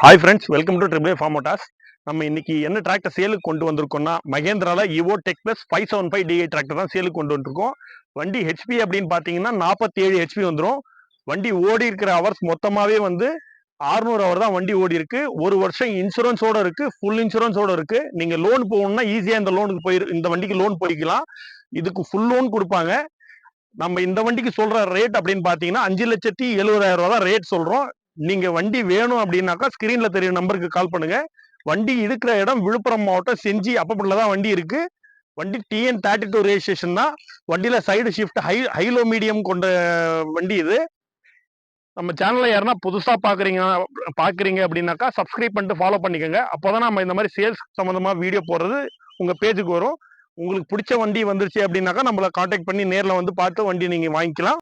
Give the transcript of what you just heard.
Hi friends, welcome to Triple Farm Motors. நம்ம இன்னைக்கு என்ன டிராக்டர் சேலுக்கு கொண்டு வந்திருக்கோம்னா மகேந்திரால Yuvo tech plus 575 DI tractor தான் சேலுக்கு கொண்டு வந்திருக்கோம். வண்டி ஹெச்பி அப்படின்னு பார்த்தீங்கன்னா 47 ஹெச்பி வந்துடும். வண்டி ஓடி இருக்கிற ஹவர்ஸ் மொத்தமாகவே வந்து 600 ஹவர் தான் வண்டி ஓடி இருக்கு. ஒரு வருஷம் இன்சூரன்ஸோட இருக்கு, ஃபுல் இன்சூரன்ஸோட இருக்கு. நீங்க லோன் போகணும்னா ஈஸியா இந்த லோனுக்கு இந்த வண்டிக்கு லோன் போய்க்கலாம். இதுக்கு ஃபுல் லோன் கொடுப்பாங்க. நம்ம இந்த வண்டிக்கு சொல்ற ரேட் அப்படின்னு பாத்தீங்கன்னா 5,70,70,000 ரூபாய் தான் ரேட் சொல்றோம். நீங்க வண்டி வேணும் அப்படின்னாக்கா ஸ்கிரீன்ல தெரிய நம்பருக்கு கால் பண்ணுங்க. வண்டி இருக்கிற இடம் விழுப்புரம் மாவட்டம் செஞ்சி அப்பப்பள்ள தான் வண்டி இருக்கு. வண்டி TN32 ரெஜிஸ்ட்ரேஷன் தான். வண்டியில சைடு ஷிஃப்ட் ஹைலோ மீடியம் கொண்ட வண்டி இது. நம்ம சேனல்ல யாருன்னா புதுசா பாக்குறீங்க அப்படின்னாக்கா சப்ஸ்கிரைப் பண்ணிட்டு ஃபாலோ பண்ணிக்கோங்க. அப்போதான் நம்ம இந்த மாதிரி சேல்ஸ் சம்பந்தமா வீடியோ போடுறது உங்க பேஜுக்கு வரும். உங்களுக்கு பிடிச்ச வண்டி வந்துருச்சு அப்படின்னாக்கா நம்மளை கான்டாக்ட் பண்ணி நேரில் வந்து பார்த்து வண்டி நீங்க வாங்கிக்கலாம்.